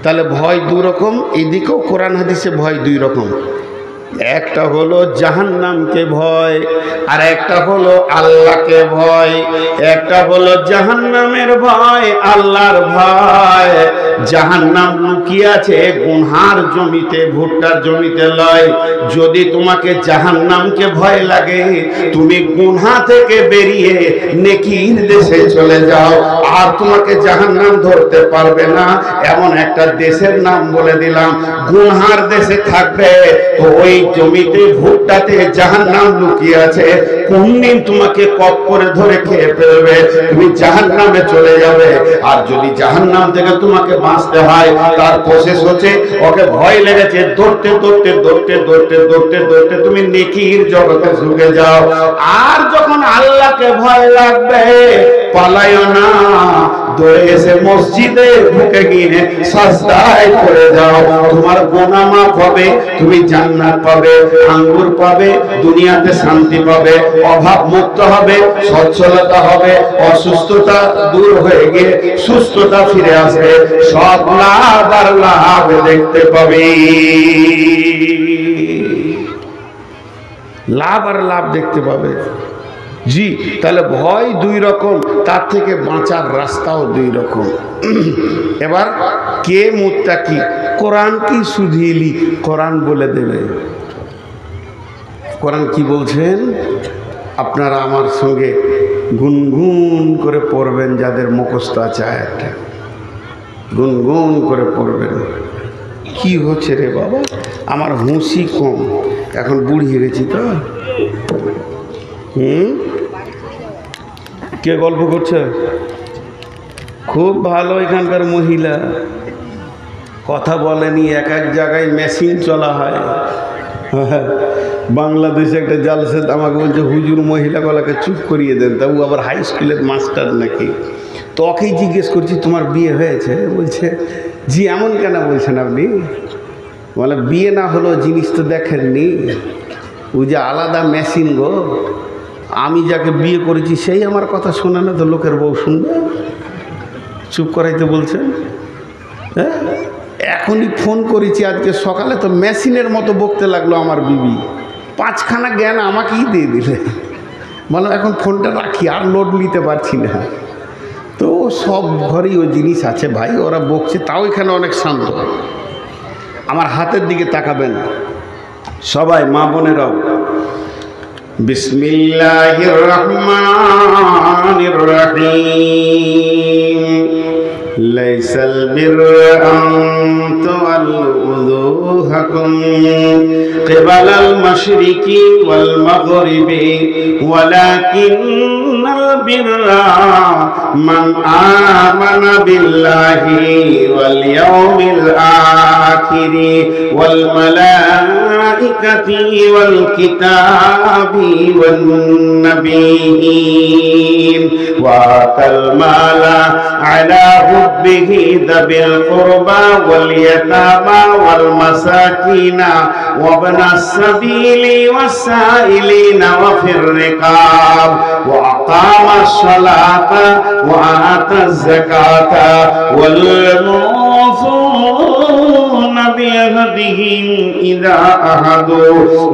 তাহলে ভয় দুই রকম, এদিকেও কোরআন হাদিসে ভয় দুই রকম। একটা হলো জাহান্নামকে ভয়, আর একটা হলো আল্লাহকে ভয়। একটা হলো জাহান্নামের ভয়, আল্লাহর ভয়। জাহান্নাম লুকিয়ে আছে গুনহার জমিতে, ভুট্টার জমিতে লয়। যদি তোমাকে জাহান্নামকে ভয় লাগে, তুমি গুনহা থেকে বেরিয়ে নেকির দেশে চলে যাও, আর তোমাকে জাহান্নাম ধরতে পারবে না। এমন একটা দেশের নাম বলে দিলাম, গুনহার দেশে থাকবে তো ওই জমিতে ভুট্টাতে জাহান্নাম লুকিয়ে আছে। কোন দিন তোমাকে কপ করে ধরে খেয়ে ফেলবে, তুমি জাহান্নামে চলে যাবে। আর যদি জাহান্নাম থেকে তোমাকে বাঁচতে হয়, তার প্রসেস হচ্ছে ওকে ভয় লেগেছে, দৌড়তে দৌড়তে দৌড়তে দৌড়তে দৌড়তে দৌড়তে তুমি নেকির জগতে ঢুকে যাও। আর যখন আল্লাহকে ভয় লাগবে, পালায়ও না, দৌড়ে এসে মসজিদে ঢুকে গিয়ে সাজদায় পড়ে যাও। তোমার গুনাহ মাফ হবে, তুমি জান্নাত পাবে, আঙ্গুর পাবে, দুনিয়াতে শান্তি পাবে, অভাব মুক্ত হবে, সচ্ছলতা হবে, অসুস্থতা দূর হয়ে গিয়ে সুস্থতা ফিরে আসবে, সব লাভ আর লাভ দেখতে পাবে। লাভ আর লাভ দেখতে পাবে। জি, তাহলে ভয় দুই রকম, তার থেকে বাঁচার রাস্তাও দুই রকম। এবার কে মুত্তাকি? কোরআন কি শুধিলি? কোরআন বলে দেবে। কোরআন কি বলছেন আপনারা আমার সঙ্গে গুনগুন করে পড়বেন, যাদের মুখস্থ আছে আয়াতটা গুনগুন করে পড়বেন। কি হচ্ছে রে বাবা, আমার হুঁশি কম, এখন বুড়িয়ে গেছি তো। কে গল্প করছে? খুব ভালো এখানকার মহিলা, কথা বলেনি, এক এক জায়গায় মেশিন চলা হয়। বাংলাদেশে একটা জালসেদ আমাকে বলছে, হুজুর মহিলা গলাকে চুপ করিয়ে দেন। তা ও আবার হাই স্কুলের মাস্টার নাকি। তো ওকেই জিজ্ঞেস করছি তোমার বিয়ে হয়েছে? বলছে জি। এমন কেন বলছেন আপনি? বলে বিয়ে না হলো জিনিস তো দেখেননি, ওই যে আলাদা মেশিন গো। আমি যাকে বিয়ে করেছি সেই আমার কথা শোনে না, তো লোকের বউ শুনবে? চুপ করাইতে বলছেন। হ্যাঁ, এখনই ফোন করেছি আজকে সকালে, তো মেশিনের মতো বকতে লাগলো আমার বিবি। 5খানা জ্ঞান আমাকেই দিয়ে দিলে। বললাম এখন ফোনটা রাখি, আর লোড নিতে পারছি না। তো সব ঘরেই ওই জিনিস আছে ভাই, ওরা বকছে, তাও এখানে অনেক শান্ত। আমার হাতের দিকে তাকাবেন সবাই, মা বোনেরাও। বিসমিল্লাহির রহমানির রহিম। লাইসাল বিররা আন তুওয়াল্লু উযুহাকুম কিবালাল মাশরিকি ওয়াল মাগরিবি ওয়ালাকিন্নাল বিররা মান আমানা বিল্লাহি ওয়াল ইয়াউমিল আখিরি ওয়াল মালাইকাতি ওয়াল কিতাবি ওয়ান নাবিয়্যিন ওয়া আতাল মালা আলা হুব্বিহি যাবিল কুরবা ওয়াল ইয়াতামা ওয়াল মাসাকিনা ওয়া ইবনাস সাবিলি ওয়াস সাইলিনা ওয়া ফির রিকাব ওয়া আকামাস সালাতা ওয়া আতাজ যাকাতা ওয়াল মুফুনা বিআহদিহিম ইযা আহাদু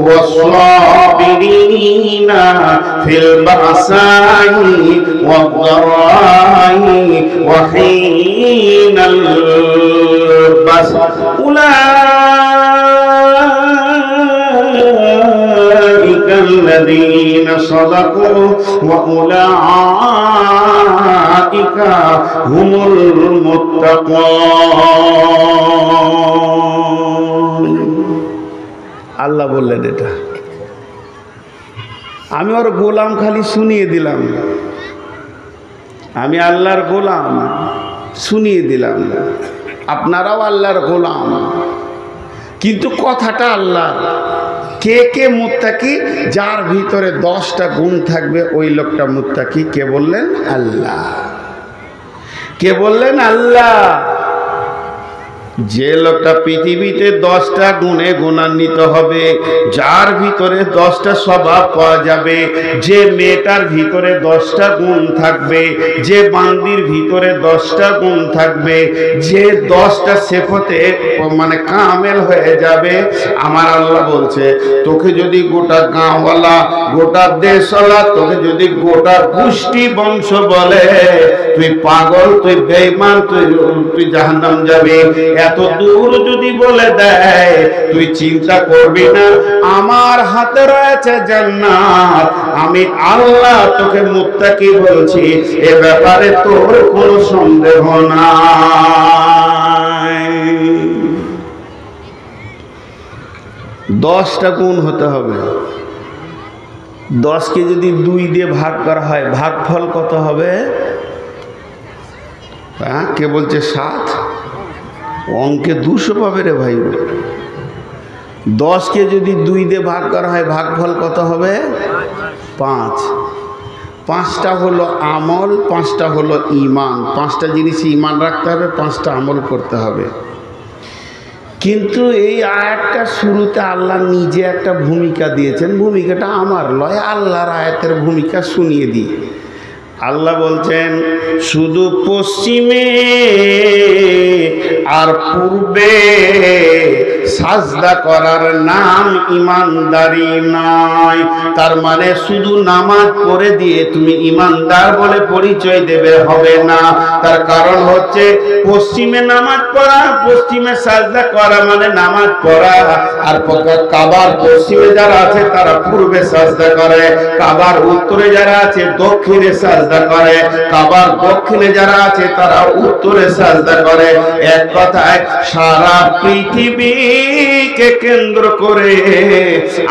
ওয়াস সাবিরিনা ফিল বাসাই ওয়াদ দারাই ওয়া হিনাল বাস الذين صدقوا وأولئك هم المتقون। আল্লাহ বললেন এটা, আমি ওর গোলাম, খালি শুনিয়ে দিলাম। আমি আল্লাহর গোলাম, শুনিয়ে দিলাম। আপনারাও আল্লাহর গোলাম, কিন্তু কথাটা আল্লাহ। কে কে মুত্তাকি? যার ভিতরে 10টা গুণ থাকবে ওই লোকটা মুত্তাকি। কে বললেন? আল্লাহ। কে বললেন? আল্লাহ। যে লোকটা পৃথিবীতে 10টা গুণে গুণান্বিত হবে, যার ভিতরে 10টা স্বভাব পাওয়া যাবে, যে মেয়েটার ভিতরে 10টা গুণ থাকবে, যে বান্দির ভিতরে 10টা গুণ থাকবে, যে 10টা সেফতে মানে কামেল হয়ে যাবে, আমার আল্লাহ বলছে তোকে যদি গোটা গাঁওয়ালা, গোটা দেশওয়ালা, তোকে যদি গোটা গোষ্ঠী বংশ বলে তুই পাগল, তুই বেঈমান, তুই জাহান্নাম যাবি, এত দূর যদি বলে দেয়, তুই চিন্তা করবি না, আমার হাতে রয়েছে জান্নাত, আমি আল্লাহ তোকে মুত্তাকি বলছি, এ ব্যাপারে তোর কোনো সন্দেহ নাই। 10টা গুণ হতে হবে। 10কে যদি 2 দিয়ে ভাগ করা হয়, ভাগফল কত হবে? হ্যাঁ, কে বলছে 7? অঙ্কে 200 পাবে রে ভাই। 10কে যদি 2 দিয়ে ভাগ করা হয়, ভাগফল কত হবে? 5। 5টা হলো আমল, 5টা হলো ঈমান। 5টা জিনিসে ঈমান রাখতে হবে, 5টা আমল করতে হবে। কিন্তু এই আয়াতটা শুরুতে আল্লাহ নিজে একটা ভূমিকা দিয়েছেন, ভূমিকাটা আমার লয়, আল্লাহর আয়াতের ভূমিকা শুনিয়ে দিই। আল্লাহ বলছেন শুধু পশ্চিমে আর পূর্বে সাজদা করার নাম ইমানদারি নয়। তার মানে শুধু নামাজ পড়ে দিয়ে তুমি ইমানদার বলে পরিচয় দেবে হবে না। তার কারণ হচ্ছে পশ্চিমে নামাজ পড়া, পশ্চিমে সাজদা করা মানে নামাজ পড়া, আর কাবার পশ্চিমে যারা আছে তারা পূর্বে সাজদা করে, কাবার উত্তরে যারা আছে দক্ষিণে সাজদা করে, কাবার দক্ষিণে যারা আছে তারা উত্তরে সাজদা করে। এক কথায় সারা পৃথিবীকে কেন্দ্র করে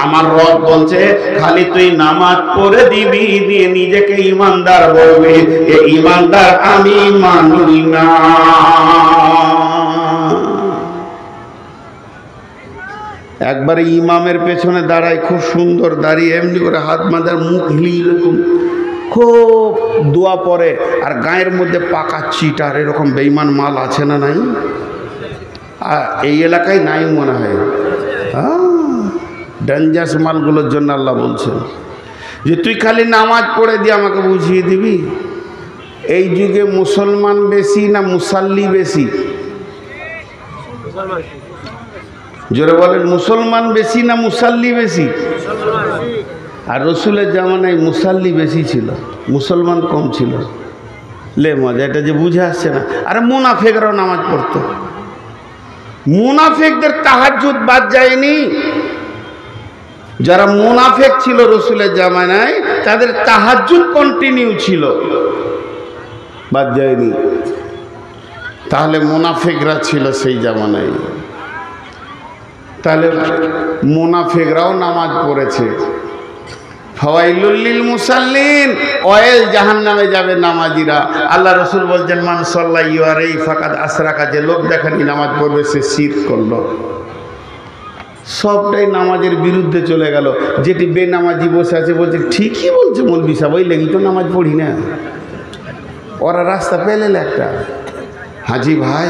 আমার রব বলছে খালি তুই নামাজ পড়ে দিবি, দিয়ে নিজেকে ইমানদার বলবি, এই ইমানদার আমি মানি না। একবারে ইমামের পেছনে দাঁড়ায়, খুব সুন্দর দাঁড়িয়ে এমনি করে হাত মাথার মুখ হিলিয়ে এরকম খুব দোয়া পড়ে, আর গায়ের মধ্যে পাকা চিটার এরকম বেঈমান মাল আছে না নাই? এই এলাকায় নাই মনে হয়। ডেঞ্জারাস মালগুলোর জন্য আল্লাহ বলছেন যে তুই খালি নামাজ পড়ে দিয়ে আমাকে বুঝিয়ে দিবি। এই যুগে মুসলমান বেশি না মুসাল্লি বেশি? জোরে বলেন, মুসলমান বেশি না মুসাল্লি বেশি? আর রসুলের জামানায় মুসাল্লি বেশি ছিল, মুসলমান কম ছিল। লে মজা, এটা যে বুঝে আসছে না। আরে মুনাফেকরাও নামাজ পড়তো, মুনাফেকদের তাহাজ্জুদ বাদ যায়নি। যারা মুনাফেক ছিল রসুলের জামানায় তাদের তাহাজ্জুদ কন্টিনিউ ছিল, বাদ যায়নি। তাহলে মুনাফেকরা ছিল সেই জামানায়, তাহলে মুনাফেকরাও নামাজ পড়েছে। ফাওয়াইলুল লিল মুসাল্লিন, অয়েল জাহান্নামে যাবে নামাজিরা। আল্লাহ রসুল বলছেন মান সাল্লা ইউআরই ফাকাদ আসরাকা, যে লোক দেখানি নামাজ পড়বে সে শিরক করলো। সবটাই নামাজের বিরুদ্ধে চলে গেল। যেটি বেনামাজি বসে আছে বলছে ঠিকই বলছে মৌলভী সাহেব, ওই লেগে তো নামাজ পড়ি না। ওরা রাস্তা পেলে একটা, হাজি ভাই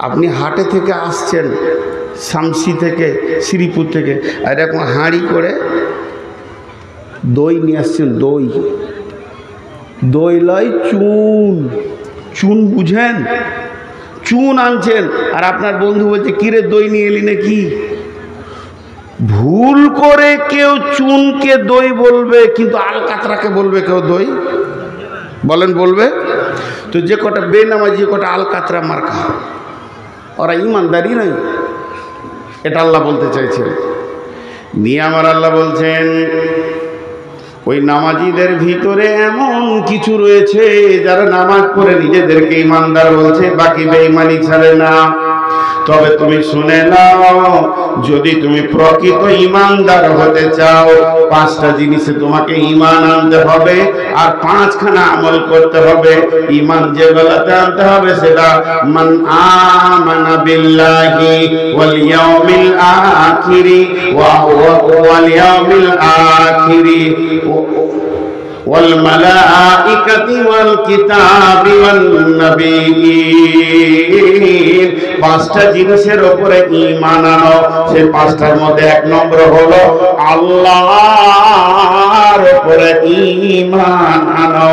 আপনি হাটে থেকে আসছেন, শামসি থেকে, শ্রীপুর থেকে, আর এরকম হাঁড়ি করে দই নিয়ে আসছেন। দই লয় চুন, চুন বুঝেন, চুন আনছেন। আর আপনার বন্ধু বলছে কিরে দই নিয়ে এলি নাকি? ভুল করে কেউ চুনকে দই বলবে, কিন্তু আলকাতরাকে বলবে কেউ দই? বলেন বলবে? তো যে কটা বেনামাজি, যে কটা আলকাতরা মার্কা, ওরা ইমানদারি নাই, এটা আল্লাহ বলতে চাইছেন। নিয়ে আমার আল্লাহ বলছেন ওই নামাজিদের ভিতরে এমন কিছু রয়েছে যারা নামাজ পড়ে নিজেদেরকে ইমানদার বলছে, বাকি বেঈমানি ছাড়ে না। তবে তুমি শুনে নাও, যদি তুমি প্রকৃত ইমানদার হতে চাও, 5টা জিনিসে তোমাকে ঈমান আনতে হবে, আর 5খানা আমল করতে হবে। ঈমান যেগুলোতে আনতে হবে সেটা মান আমানা বিল্লাহি ওয়াল ইয়াউমিল আখিরি ওয়াল ইয়াউমিল আখিরি ওয়াল মালাইকাতি ওয়াল কিতাবি ওয়ান নাবিয়্যিন। পাঁচটা জিনিসের উপরে ঈমান আনো। সেই পাঁচটার মধ্যে এক নম্বর হলো আল্লাহর উপরে ঈমান আনো।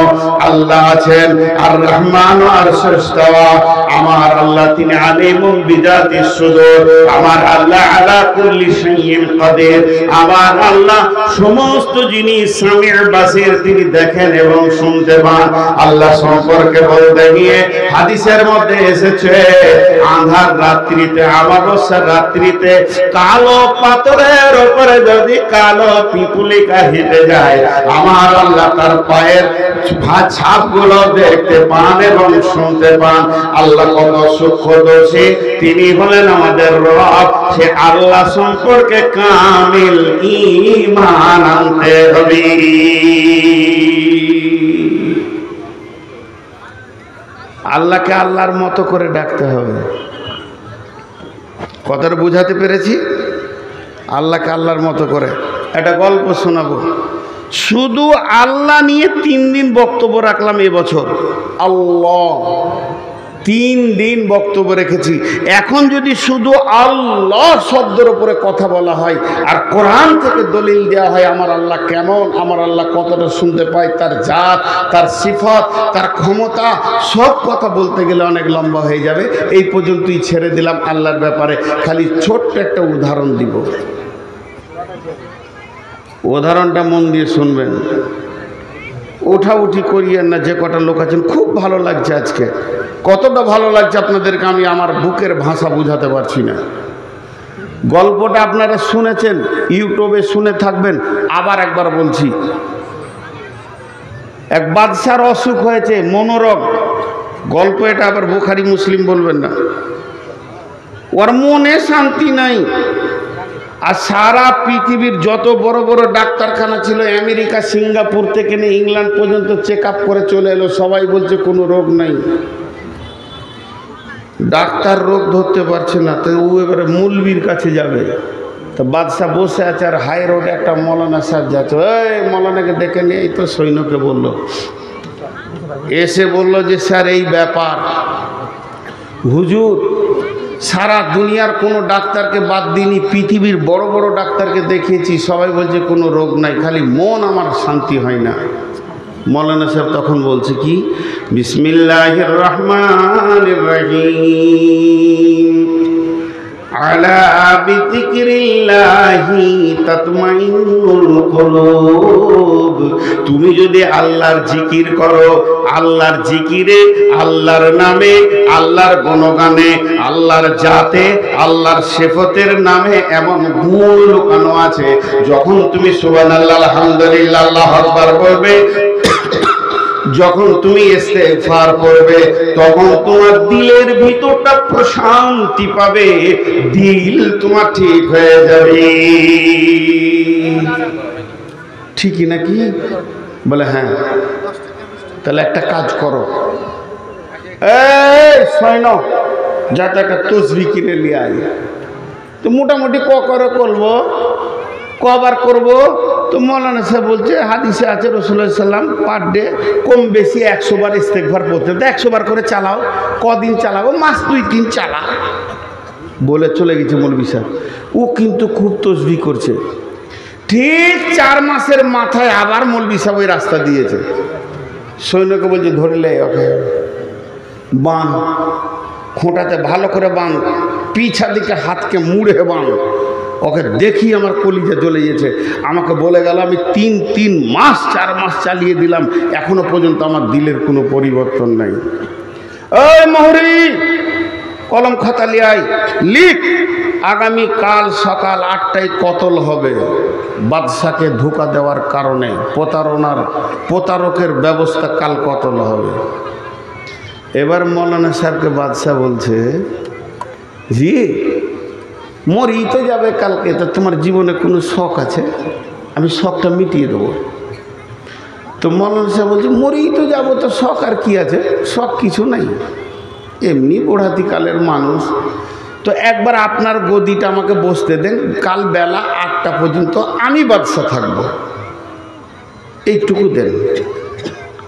আল্লাহ আছেন আর রহমান আর সস্তাওয়া। আমার আল্লাহ তিনি আলিমুন বিযাতিস সুদূর। আমার আল্লাহ আলা কুল্লি শাইইন কাদির। আমার আল্লাহ সমস্ত জিনিস সামিউ বাসির, তিনি দেখেন এবং শুনতে পান। আল্লাহ সম্পর্কে বলতে গিয়ে হাদিসের মধ্যে এসেছে, আঁধার রাত্রিতে, অমাবস্যার রাত্রিতে কালো পাথরের উপরে যদি কালো পিপুলিকা হেঁটে যায়, আমার আল্লাহ তার পায়ের ছাপগুলো দেখতে পান এবং শুনতে পান। আল্লাহ কত সূক্ষ্মদর্শী, তিনি হলেন আমাদের রব। সে আল্লাহ সম্পর্কে কামিল ঈমান আনতে হবে। আল্লাহকে আল্লাহর মতো করে ডাকতে হবে। কথাটা বুঝাতে পেরেছি? আল্লাহকে আল্লাহর মতো করে। একটা গল্প শোনাবো। শুধু আল্লাহ নিয়ে 3 দিন বক্তব্য রাখলাম এবছর। আল্লাহ 3 দিন বক্তব্য রেখেছি। এখন যদি শুধু আল্লাহ শব্দের উপরে কথা বলা হয় আর কোরআন থেকে দলিল দেওয়া হয় আমার আল্লাহ কেমন, আমার আল্লাহ কতটা শুনতে পায়, তার জাত, তার সিফত, তার ক্ষমতা, সব কথা বলতে গেলে অনেক লম্বা হয়ে যাবে। এই পর্যন্তই ছেড়ে দিলাম আল্লাহর ব্যাপারে। খালি ছোট্ট একটা উদাহরণ দিব। উদাহরণটা মন দিয়ে শুনবেন, উঠাউঠি করিয়েন না। যে কটা লোক আছেন খুব ভালো লাগছে আজকে। কতটা ভালো লাগছে আপনাদেরকে আমি আমার বুকের ভাষা বুঝাতে পারছি না। গল্পটা আপনারা শুনেছেন, ইউটিউবে শুনে থাকবেন। আবার একবার বলছি, এক বাদশার অসুখ হয়েছে, মনোরোগ। গল্প এটা, আবার বুখারী মুসলিম বলবেন না। ওর মনে শান্তি নাই। আর সারা পৃথিবীর যত বড় বড় ডাক্তারখানা ছিল, আমেরিকা, সিঙ্গাপুর থেকে নিয়ে ইংল্যান্ড পর্যন্ত চেক আপ করে চলে এলো। সবাই বলছে কোনো রোগ নাই। ডাক্তার রোগ ধরতে পারছে না, তো ও এবারে মৌলবীর কাছে যাবে। তো বাদশাহ বসে আছে, আর হাই রোডে একটা মৌলানা সাহেব যাচ্ছে। এই মৌলানাকে ডেকে নিয়ে, এই তো সৈন্যকে বলল, এসে বলল যে স্যার এই ব্যাপার, হুজুর সারা দুনিয়ার কোনো ডাক্তারকে বাদ দিইনি, পৃথিবীর বড় বড় ডাক্তারকে দেখিয়েছি, সবাই বলছে কোনো রোগ নাই, খালি মন আমার শান্তি হয় না। মৌলানা সাহেব তখন বলছে কি, বিসমিল্লাহির রহমানির রহিম, আলা বিযিকরিল্লাহি তাতমাইন্নুল কুলুব। তুমি যদি আল্লাহর জিকির করো, আল্লাহর জিকিরে, আল্লাহর নামে, আল্লাহর গুণগানে, আল্লাহর জাতে, আল্লাহর সিফতের নামে এমন গুণ লুকানো আছে। যখন তুমি সুবহানাল্লাহ, আলহামদুলিল্লাহ, আল্লাহু আকবার বলবে, যখন তুমি ইস্তেগফার করবে, তখন তোমার দিলের ভিতরটা প্রশান্তি পাবে, দিল তোমার ঠিক হয়ে যাবে। ঠিকই নাকি? বলে হ্যাঁ। তাহলে একটা কাজ করো, এই সৈন্য, যাতে একটা তসবিহ কিনে নিয়ে আয়। তো মোটামুটি করবো, কবার করব? তো মৌলানা সাহেব বলছে হাদিসে আছে রাসূলুল্লাহ সাল্লাম পার ডে কম বেশি 100 বার ইস্তেগফার করতেন। তো 100 বার করে চালাও। কদিন চালাবো? মাস 2-3 চালা বলে চলে গেছে মৌলভী সাহেব। ও কিন্তু খুব তসবিহ করছে। ঠিক 4 মাসের মাথায় আবার মৌলভী সাহেব ওই রাস্তা দিয়েছে। সৈন্যকে বলছে ধরলে ওকে বাঁধ, খোঁটাতে ভালো করে বাঁধ, পিছা দিকে হাতকে মুড়ে বাঁধ। ওকে দেখি আমার কলিজা জ্বলে গেছে। আমাকে বলে গেল, আমি 3 মাস 4 মাস চালিয়ে দিলাম, এখনো পর্যন্ত আমার দিলের কোনো পরিবর্তন নাই। ওই মোহরি, কলম খাতা লিয়ে আয়, লিখ, আগামী কাল সকাল 8টায় কতল হবে। বাদশাকে ধোঁকা দেওয়ার কারণে প্রতারকের ব্যবস্থা, কাল কতল হবে। এবার মৌলানা সাহেবকে বাদশাহ বলছে, জি মরেই তো যাবে কালকে, তো তোমার জীবনে কোনো শখ আছে? আমি শখটা মিটিয়ে দেবো। তো মৌলানা সাহেব বলছে, মরেই তো যাবো, তো শখ আর কি আছে? শখ কিছু নাই, এমনি বুড়াতিকালের মানুষ। তো একবার আপনার গদিটা আমাকে বসতে দেন, কাল বেলা 8টা পর্যন্ত আমি বাদশা থাকবো। এইটুকু দেন,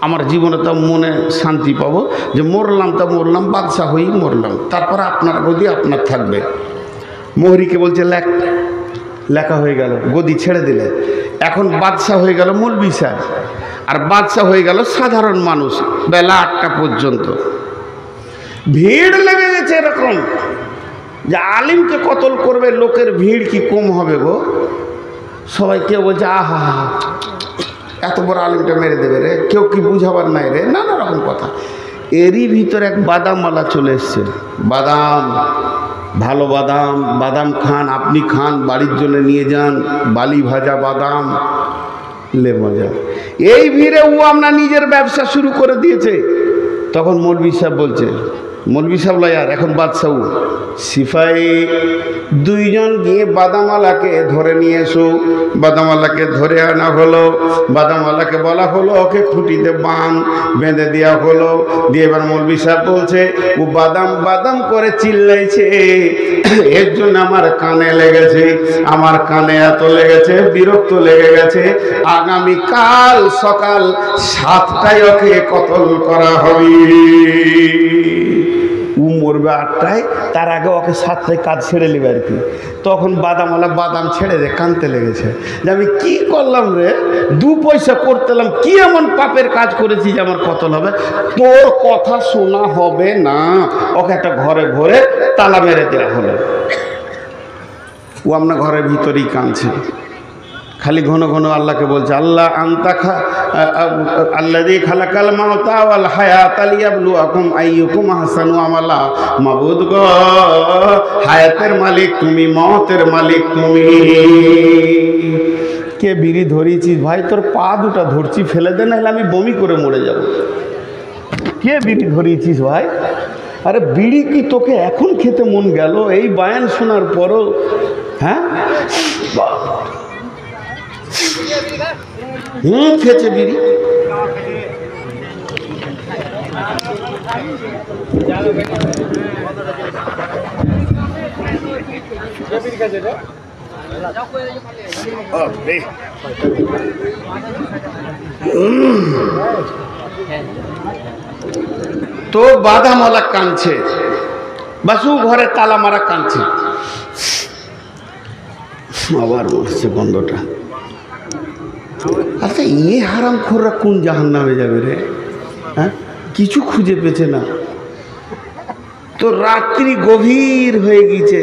আমার জীবনে তো মনে শান্তি পাবো যে মরলাম তা মরলাম, বাদশাহ হয়েই মরলাম, তারপরে আপনার গদি আপনার থাকবে। মোহরিকে বলছে লেখা হয়ে গেল, গদি ছেড়ে দিলে। এখন বাদশাহ হয়ে গেল মৌলভী সাহেব, আর বাদশাহ হয়ে গেল সাধারণ মানুষ। বেলা 8টা পর্যন্ত ভিড় লেগে গেছে এরকম যে আলিমকে কতল করবে, লোকের ভিড় কি কম হবে গো? সবাই কেউ বলছে আহা এত বড় আলিমটা মেরে দেবে রে, কেউ কি বুঝাবার নাই রে, নানা রকম কথা। এরই ভিতরে এক বাদামওয়ালা চলে এসছে। বাদাম, ভালো বাদাম, বাদাম খান, আপনি খান, বাড়ির জন্য নিয়ে যান, বালি ভাজা বাদাম, লে মজা। এই ভিড়ে ও আমরা নিজের ব্যবসা শুরু করে দিয়েছে। তখন মৌলভী সাহেব বলছে, মৌলভী সাহেব লয়ার, এখন বাদশাহ সিপাই, দুইজন গিয়ে বাদামওয়ালাকে ধরে নিয়ে এসো। বাদামওয়ালাকে ধরে আনা হলো, বাদামওয়ালাকে বলা হলো ওকে খুঁটিতে বেঁধে দেওয়া হলো। দিয়ে এবার মৌলভী সাহেব বলছে ও বাদাম বাদাম করে চিল্লাইছে, এর জন্য আমার কানে লেগেছে, আমার কানে এত লেগেছে, বিরক্ত লেগে গেছে, আগামীকাল সকাল 7টায় ওকে কতল করা হবে। ও মরবে 8টায়, তার আগে ওকে 7টায় কাজ ছেড়ে নেবে আর কি। তখন বাদামওয়ালা বাদাম ছেড়ে দে, কানতে লেগেছে যে আমি কি করলাম রে, 2 পয়সা করতেলাম, কি এমন পাপের কাজ করেছি যে আমার কতল হবে? তোর কথা শোনা হবে না। ওকে একটা ঘরে ভরে তালা মেরে দেওয়া হলো। ও আপনার ঘরের ভিতরেই কাঁদছে, খালি ঘন ঘন আল্লাহকে বলছে, আল্লাহ আনতা আল্লাযী খালাকাল মাউতা ওয়াল হায়াতা লিয়াবলুয়াকুম আইয়ুকুম আহসানু আমালা। মাবুদ গো, হায়াতের মালিক তুমি, মওতের মালিক তুমি। কে বিড়ি ধরিয়েছিস ভাই? তোর পা দুটা ধরছি, ফেলে দে, নাহলে আমি বমি করে মরে যাব। কে বিড়ি ধরিয়েছিস ভাই? আরে বিড়ি কি তোকে এখন খেতে মন গেল এই বায়ান শোনার পরও? হ্যাঁ, খেয়েছে বিড়ি। তো বাদামওয়ালা কাঁদছে, বাসু ঘরে তালা মারা কাঁদছে। আবার মরছে গন্ধটা। আচ্ছা, হারাম খোররা কোন জাহান্নামে যাবে রে? হ্যাঁ, কিছু খুঁজে পেছে না। তো রাত্রি গভীর হয়ে গেছে।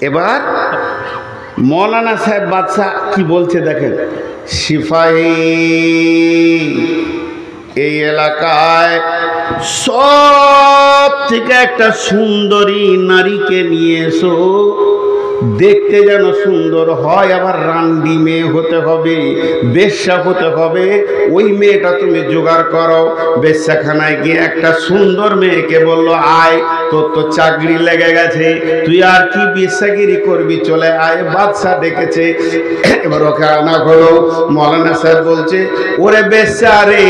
এবার মৌলানা সাহেব বাদশাহ কি বলছে দেখেন, সিপাই এই এলাকায় সব থেকে একটা সুন্দরী নারীকে নিয়ে এসো, দেখতে যেন সুন্দর হয়, আবার রান্ডি মেয়ে হতে হবে, বেশ্যা হতে হবে। ওই মেয়েটা তুমি জোগাড় করো। বেশ্যাখানায় গিয়ে একটা সুন্দর মেয়েকে বললো, আয়, তোর তো চাকরি লেগে গেছে, তুই আর কি বেশ্যাগিরি করবি, চলে আয়, বাদশা ডেকেছে। এবার ওকে আনা হলো। মৌলানা সাহেব বলছে, ওরে বেশ্যা রে,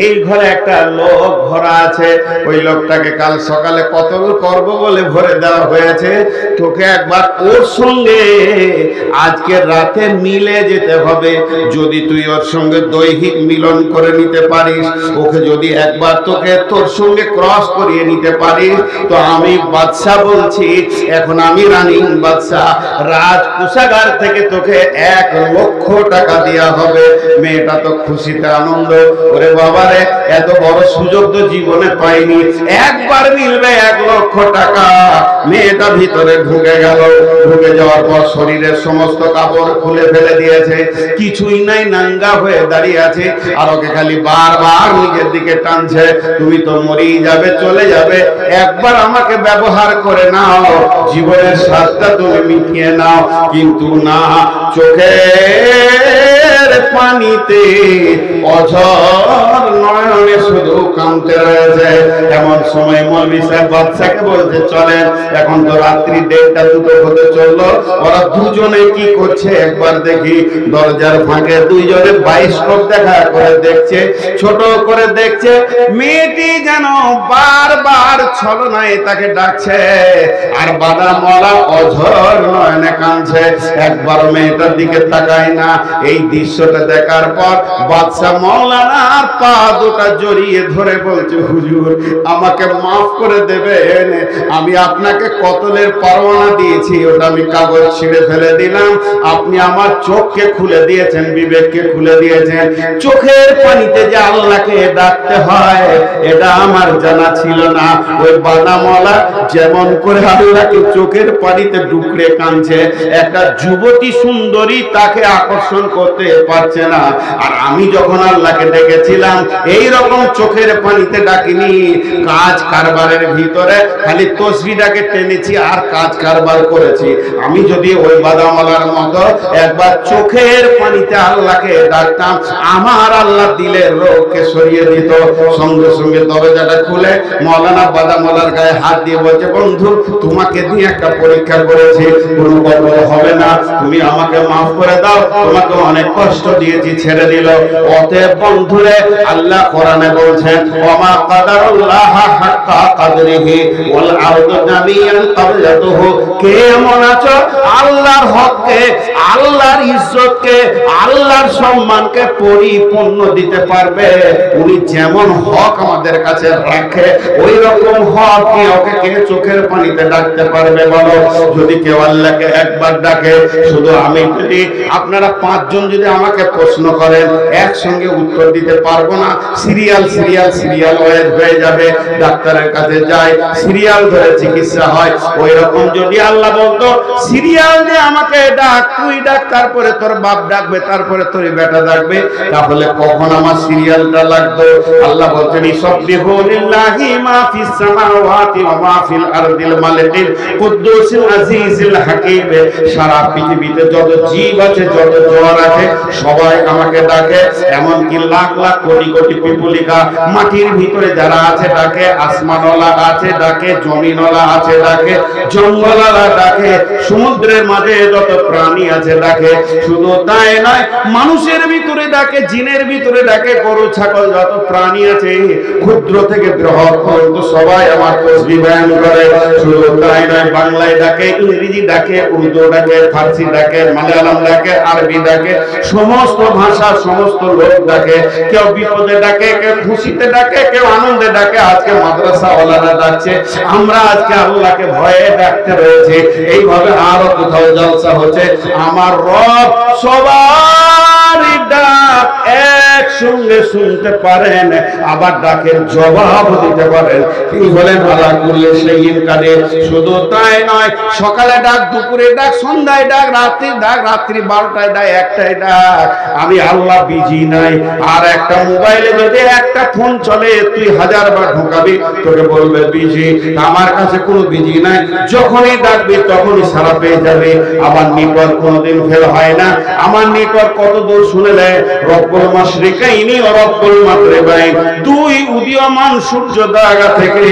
এই ঘরে একটা লোক ভরা আছে, ওই লোকটাকে কাল সকালে কতল করব বলে ভরে দেওয়া হয়েছে, তোকে একবার ওর সঙ্গে আজকে রাতে মিলে যেতে হবে। যদি তুই ওর সঙ্গে দৈহিক মিলন করে নিতে পারিস, ওকে যদি একবার তোকে তোর সঙ্গে ক্রস করিয়ে নিতে পারিস, তো আমি বাদশাহ বলছি, এখন আমি রানিং বাদশাহ, রাজ কোষাগার থেকে তোকে 1 লক্ষ টাকা দেওয়া হবে। মেয়েটা তো খুশিতে আনন্দ, ওরে বাবারে, এত বড় সুযোগ তো জীবনে পাইনি, একবার মিলবে 1 লক্ষ টাকা। মেয়েটা ভিতরে ঢুকে গেল। ঢুকে যাওয়ার পর শরীরের সমস্ত কাপড় খুলে ফেলে দিয়েছে, কিছুই নাই, নাঙ্গা হয়ে দাঁড়িয়ে আছে, আর ওকে খালি বারবার নিজের দিকে টানছে, তুমি তো মরেই যাবে, চলে যাবে, একবার আমাকে ব্যবহার করে নাও, জীবনের স্বাদটা তুমি মিটিয়ে নাও। কিন্তু না, চোখের পানিতে অঝর নয়নে শুধু কাঁদতে রয়েছে। এমন সময় মৌলভী সাহেব বাদশাকে বলছে, চলেন, এখন তো রাত্রি 1:30-2 হতে চললো, ওরা দুজনে কি করছে একবার দেখি। দরজার ফাঁকে দুইজনে বায়োস্কোপ দেখা করে দেখছে, ছোট করে দেখছে। মেয়েটি যেন বারবার ছলনায় তাকে ডাকছে, আর বাদামওয়ালা অঝর নয়নে কাঁদছে, একবার মেয়েটার দিকে তাকায় না। এই দৃশ্য দৃশ্যটা দেখার পর বাদশা মাওলানার পা দুটা জড়িয়ে ধরে বলছে, হুজুর আমাকে মাফ করে দেবেন, আমি আপনাকে কতলের পরোয়ানা দিয়েছি, ওটা আমি কাগজ ছিঁড়ে ফেলে দিলাম, আপনি আমার চোখকে খুলে দিয়েছেন, বিবেককে খুলে দিয়েছেন। চোখের পানিতে যে আল্লাহকে ডাকতে হয় এটা আমার জানা ছিল না। ওই বাদামওয়ালা যেমন করে আল্লাহকে চোখের পানিতে ডুকরে কাঁদছে, একটা যুবতী সুন্দরী তাকে আকর্ষণ করতে পারছে না। আর আমি যখন আল্লাহকে ডেকেছিলাম এই রকম চোখের পানিতে ডাকিনি, কাজ কারবারের ভিতরে খালি তসবিহটাকে টেনেছি আর কাজ কারবার করেছি। আমি যদি ওই বাদামওয়ালার মতো একবার চোখের পানিতে আল্লাহকে ডাকতাম, আমার আল্লাহ দিলের রোগকে সরিয়ে দিত। সঙ্গে সঙ্গে দরজাটা খুলে মাওলানা বাদামওয়ালার গায়ে হাত দিয়ে বলছে, বন্ধু তোমাকে দিয়ে একটা পরীক্ষা করেছি, কোনো গড়বড় হবে না, তুমি আমাকে মাফ করে দাও, তোমাকে অনেক কষ্ট দিয়েছি, ছেড়ে দিল। অতএব বন্ধুরে আল্লাহ কোরআনে বলছেন, ওমা কাদারুল্লাহ হাক্কা কাদরিহি ওয়াল আরদু জামিআন কাবলাতুহু। কে এমন আছো আল্লাহর হককে, আল্লাহর ইজ্জতকে, আল্লাহর সম্মানকে পরিপূর্ণ দিতে পারবে? উনি যেমন হক আমাদের কাছে রাখে ওই রকম হক কি ওকে কে চোখের পানিতে ডাকতে পারবে বলো? যদি কেউ আল্লাহকে একবার ডাকে, শুধু আমি যদি আপনারা পাঁচজন যদি আমাকে প্রশ্ন করেন একসঙ্গে উত্তর দিতে পারবো না, সিরিয়াল সিরিয়াল সিরিয়াল হয়ে যাবে, ডাক্তারের কাছে যায় সিরিয়াল ধরে চিকিৎসা হয়। ওই রকম যদি আল্লাহ বলতো সিরিয়াল দিয়ে আমাকে ডাক, তুই ডাক, তারপরে তোর বাপ ডাকবে, তারপরে তোর বেটা ডাকবে, তাহলে কখন আমার সিরিয়ালটা লাগতো? আল্লাহ বলছেন, ইসাব্বিহু লিল্লাহি মা ফিস সামাওয়াতি ওয়া মা ফিল আরদিল মালিকিল কুদ্দুসিল আজিজিল হাকীম। সারা পৃথিবীতে যত জীব আছে, যত জোয়ার আছে, সবাই আমাকে ডাকে। এমনকি লাখ লাখ কোটি কোটি পিপুলিকা মাটির ভিতরে যারা আছে ডাকে, আসমানওয়ালা আছে ডাকে, জমিনওয়ালা আছে ডাকে, জঙ্গলওয়ালা ডাকে, সমুদ্রের মাঝে যত প্রাণী আছে ডাকে। শুধু তাই নয়, মানুষের ভিতরে ডাকে, জিনের ভিতরে ডাকে, গরু ছাগল যত প্রাণী আছে ক্ষুদ্র থেকে বৃহৎ পর্যন্ত সবাই আমার তাসবিহ বয়ান করে। শুধু তাই নয়, বাংলায় ডাকে, ইংরেজি ডাকে, উর্দু ডাকে, ফার্সি ডাকে, মালায়ালাম ডাকে, আরবি ডাকে, সমস্ত ভাষা সমস্ত লোক ডাকে। কেউ বিপদে ডাকে, কেউ খুশিতে ডাকে, কেউ আনন্দে ডাকে। আজকে মাদ্রাসাওয়ালারা ডাকছে, আমরা আজকে আল্লাহকে ভয়ে ডাকতে রয়েছে। এইভাবে আরো কোথাও জলসা হচ্ছে। আমার রব সবার ডাক একসঙ্গে শুনতে পারেন, আবার ডাকের জবাব দিতে পারেন। তিনি হলেন আলা কুল্লি শাইইন কাদির। শুধু তাই নয়, সকালে ডাক, দুপুরে ডাক, সন্ধ্যায় ডাক, রাত্রি ডাক, রাত্রি 12টায় ডাক, 1টায় ডাক। আমি আল্লাহ বিজি নাই। আর একটা মোবাইলে যদি একটা ফোন চলে, তুই 1000 বার ঢোকাবি, তোকে বলবে বিজি। আমার কাছে কোনো বিজি নাই, যখনই ডাকবি তখনই সারা পেয়ে যাবে। আমার নেটওয়ার্ক কোনোদিন ফেল হয় না। আমার নেটওয়ার্ক কত দূর শুনেলে, রব্বুল মাশরিকাইনি ওয়া রব্বুল মাগরিবাইন, দুই উদীয়মান সূর্য জায়গা থেকে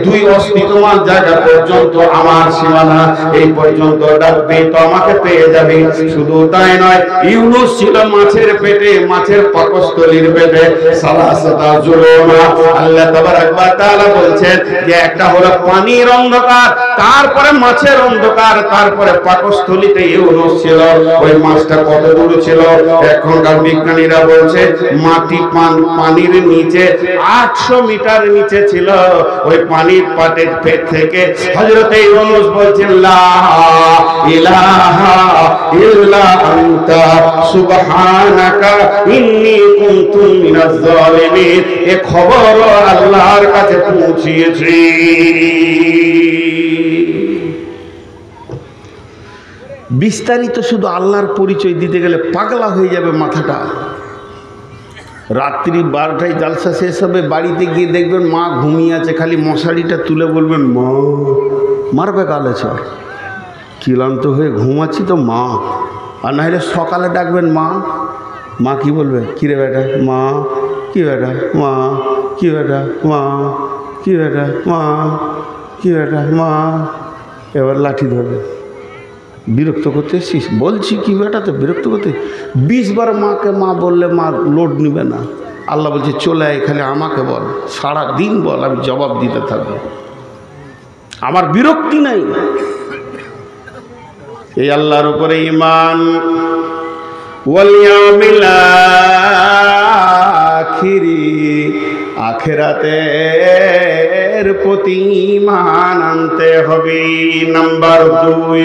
দুই অস্তিত্বমান জায়গা পর্যন্ত আমার সীমানা, এই পর্যন্ত ডাকবে তো আমাকে পেয়ে যাবে। শুধু তাই নয়, ইউনুস ছিল মাছের পেটে, মাছের পাকস্থলীর পেটে, সালাসাতা জুলুমা। আল্লাহ তাবারাক ওয়া তাআলা বলছেন যে একটা হলো পানির অন্ধকার, তারপরে মাছের অন্ধকার, তারপরে পাকস্থলীতে ইউনুস ছিল। ওই মাছটা কত দূর ছিল? এখনকার বিজ্ঞানীরা বলছে পানির নিচে 800 মিটার নিচে ছিল। ওই পানির পাটের পেট থেকে হযরতে ইউনুস বলছেন, লা ইলাহা ইল্লা আনতা সুবহানাকা ইন্নী কুনতু মিনাজ জালিমিন। এই খবর আল্লাহর কাছে পৌঁছিয়েছে। বিস্তারিত শুধু আল্লাহর পরিচয় দিতে গেলে পাগলা হয়ে যাবে মাথাটা। রাত্রি 12টায় জালসা শেষ হবে, বাড়িতে গিয়ে দেখবেন মা ঘুমিয়ে আছে, খালি মশারিটা তুলে বলবেন, মা মারবে কালে চর, ক্লান্ত হয়ে ঘুমাচ্ছি তো মা। আর না হলে সকালে ডাকবেন মা, মা কি বলবে, কিরে বেটা, মা কি বেটা, মা কি বেটা, মা কি বেটা, মা কি বেটা, মা। এবার লাঠি ধরবে, বিরক্ত করতে এসছিস, বলছি কি বেটা, তো বিরক্ত করতে। 20 বার মাকে মা বললে মা লোড নিবে না। আল্লাহ বলছে, চলে আয়, খালি আমাকে বল, সারা দিন বল, আমি জবাব দিতে থাকবো, আমার বিরক্তি নাই। এই আল্লাহর উপরে ঈমান, ওয়াল ইয়াউমিল আখিরি, আখিরাতের প্রতি ঈমান আনতে হবে। নাম্বার 2,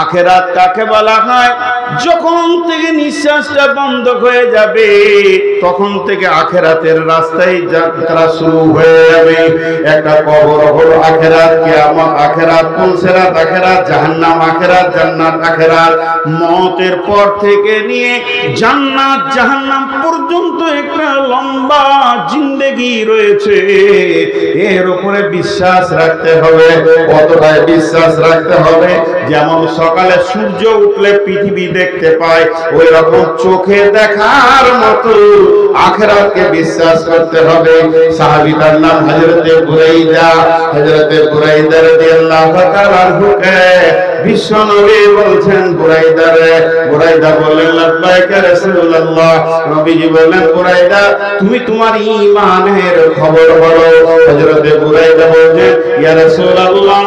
আখিরাত কাকে বলা হয়? যখন থেকে নিঃশ্বাসটা বন্ধ হয়ে যাবে তখন থেকে আখিরাতের রাস্তায় যাত্রা শুরু হয়ে যাবে। একটা কবর হলো আখিরাত, কিয়ামত আখিরাত, পুলসিরাত আখিরাত, জাহান্নাম আখিরাত, জান্নাত আখিরাত। মওতের পর থেকে নিয়ে জান্নাত জাহান্নাম পর্যন্ত একটা লম্বা জিন্দেগি রয়েছে। এর উপরে বিশ্বাস রাখতে হবে। কতটা বিশ্বাস রাখতে হবে? যেমন সকালে সূর্য উঠলে পৃথিবী দেখতে পায়, ওই রকম চোখে দেখার মতো আখিরাতকে বিশ্বাস করতে হবে। সাহাবীর নাম হযরতে বুরাইদা। হযরতে বুরাইদা রাদিয়াল্লাহু তাআলা আনহুকে বিশ্ব নবী বলছেন, বুরাইদা রে। বুরাইদা বললেন, লাব্বাইকা রাসূলুল্লাহ। নবীজি বললেন, বুরাইদা তুমি তোমার ঈমানের খবর বলো। হযরতে বুরাইদা বলছেন, ইয়া রাসূলুল্লাহ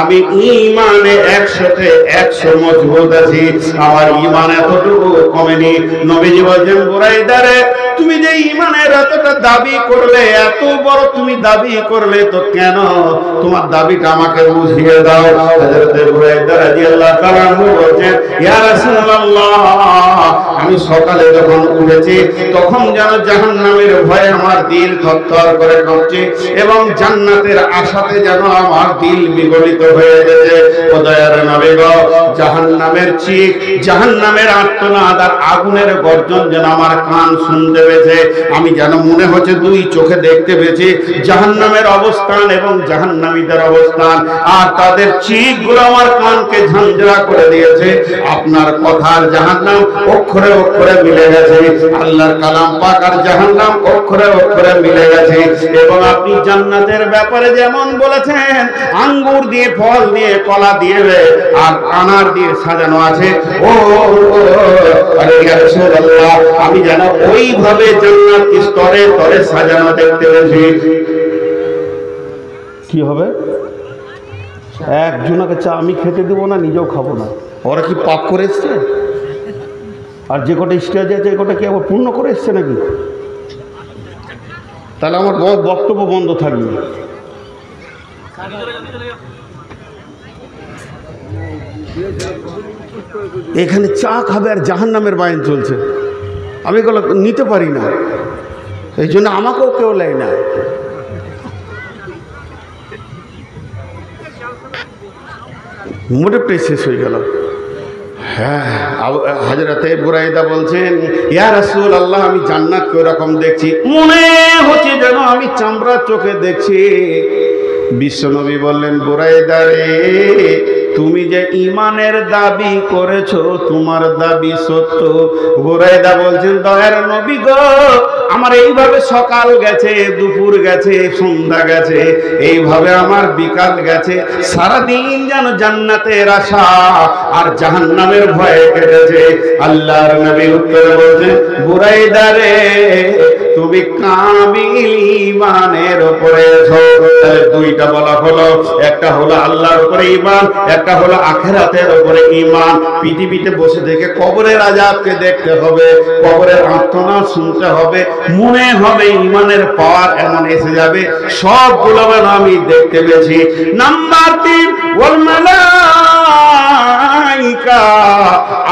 আমি ঈমানে 100তে 100 মজবুত আছি, আমার ঈমান এতটুকু কমেনি। নবীজি বলছেন, বুরাইদা রে তুমি যে ঈমানের এতটা দাবি করলে, এত বড় তুমি দাবি করলে, তো কেন তোমার দাবিটা আমাকে বুঝিয়ে দাও। হযরতে বুরাইদা রাদিয়াল্লাহু তাআলা বলেন, ইয়া রাসূলুল্লাহ আমি সকালে যখন উঠেছি তখন যেন জাহান্নামের ভয়ে আমার দিল থরথর করে কাঁপছে এবং জান্নাতের আশাতে যেন আমার দিল বিগলিত হয়ে গেছে। ও দয়ার নবী গো, জাহান্নামের চিৎ, জাহান্নামের আর্তনাদ আর আগুনের গর্জন যেন আমার কান শুনতে পেয়েছে। আমি যেন মনে হচ্ছে 2 চোখে দেখতে পেয়েছি জাহান্নামের অবস্থান এবং জাহান্নামীদের অবস্থান, আর তাদের চিৎগুলো আমার কানকে ঝাঁঝরা করে দিয়েছে। আপনার কথার জাহান্নাম অক্ষরে অক্ষরে মিলে গেছে, আল্লাহর কালাম পাক আর জাহান্নাম অক্ষরে অক্ষরে মিলে গেছে। এবং আপনি জান্নাতের ব্যাপারে যেমন বলেছেন আঙ্গুর দিয়ে, ফল দিয়ে, কলা দিয়ে আর আনার দিয়ে সাজানো আছে, ও আরে ইয়া রাসূলুল্লাহ আমি যেন ওইভাবে জান্নাত স্তরে স্তরে সাজানো দেখতে পেয়েছি। কি হবে? একজনকে চা আমি খেতে দেবো না, নিজেও খাবো না। ওরা কি পাপ করে এসছে? আর যে কটা স্টেজে আছে, কটা কি আবার পূর্ণ করে এসছে নাকি? তাহলে আমার বক্তব্য বন্ধ থাকবে। এখানে চা খাবে আর জাহান্নামের বাইন চলছে, আমি এগুলো নিতে পারি না, এই জন্য আমাকেও কেউ নেয় না। মোটে শেষ হয়ে গেল। হ্যাঁ, হযরতে বুরাইদা বলছেন, ইয়া রাসূলুল্লাহ আমি জান্নাতকে এরকম দেখছি, মনে হচ্ছে যেন আমি চামড়ার চোখে দেখছি। বিশ্বনবী বললেন, বুরাইদা রে তুমি যে ঈমানের দাবি করেছো তোমার দাবি সত্য। বুরাইদা বলছেন, দয়ার নবী গো আমার এইভাবে সকাল গেছে, দুপুর গেছে, সন্ধ্যা গেছে, এইভাবে আমার বিকাল গেছে, সারাদিন যেন জান্নাতের আশা আর জাহান্নামের ভয়ে কেটেছে। আল্লাহর নবী উত্তরে বলছেন, বুরাইদা রে তুমি কামিল ঈমানের উপরে আছো। দুইটা বলা হলো, একটা হলো আল্লাহর উপরে ঈমান, একটা হলো আখিরাতের উপরে ঈমান। পৃথিবীতে বসে থেকে কবরের আযাবকে দেখতে হবে, কবরের আর্তনাদ শুনতে হবে, মনে হবে ঈমানের পাওয়ার এমন এসে যাবে, সবগুলো আমি দেখতে পেয়েছি। নাম্বার 3 ওয়াল মালাইকা,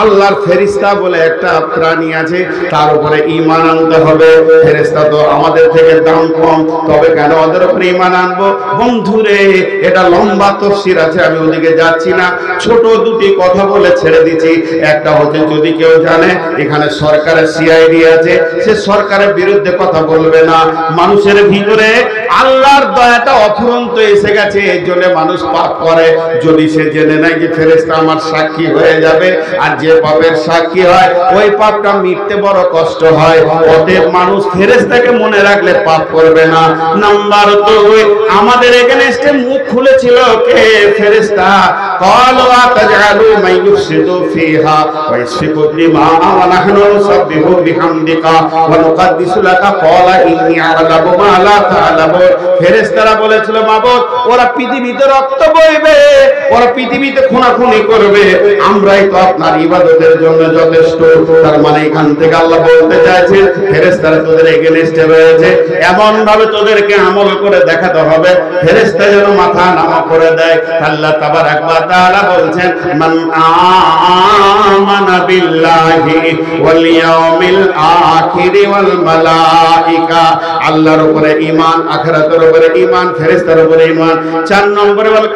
আল্লাহর ফেরেশতা বলে একটা প্রাণী আছে, তার উপরে ঈমান আনতে হবে। ফেরেশতা তো আমাদের থেকে দাম কম, তবে কেন ওদের উপরে ঈমান আনবো? বন্ধুরে এটা লম্বা তাফসীর আছে, আমি ওদিকে যাচ্ছি না, ছোট 2টি কথা বলে ছেড়ে দিচ্ছি। একটা হচ্ছে, যদি কেউ জানে এখানে সরকারের সিআইডি আছে, সে সরকারের বিরুদ্ধে কথা বলবে না। মানুষের ভিতরে আল্লাহর দয়াটা অফুরন্ত এসে গেছে, এর জন্য মানুষ পাপ করে। যদি সে জেনে নেয় যে ফেরেশতা আমার সাক্ষী হয়ে যাবে, আর যে পাপের সাক্ষী হয় ওই পাপটা মিটতে বড় কষ্ট হয়, অতএব মানুষ ফেরেশতাকে মনে রাখলে পাপ করবে না। নাম্বার 2, আমাদের এখানে মুখ খুলেছিল কে? ফেরেশতা। ক্বালু আতাজআলু মান ইউফসিদু ফিহা ওয়া ইয়াসফিকু দিমা ওয়া নাহনু নুসাব্বিহু বিহামদিকা ওয়া নুকদ্দিসু লাকা ক্বালা ইন্নী আ'লামু মা লা তা'লামুন। ফেরেশতারা বলেছিল মাবুদ ওরা পৃথিবীতে রক্ত বইবে, ওরা পৃথিবীতে খুনাখুনি করবে, আমরাই তো আপনার ইবাদতের জন্য যথেষ্ট। তার মানে এখান থেকে আল্লাহ বলতে চাইছেন ফেরেশতারা তোদের এগেইনস্টে রয়েছে, এমন ভাবে তোদেরকে আমল করে দেখাতে হবে ফেরেশতা যেন মাথা নামা করে দেয়। আল্লাহ তাবারাক ওয়া তাআলা বলছেন মান আমানা বিল্লাহি ওয়াল ইয়াউমিল আখির ওয়াল মালাইকা, আল্লাহর উপরে ঈমান, আখিরাতের উপরে ঈমান, ফেরেশতার উপরে ঈমান। 4 নম্বরে বল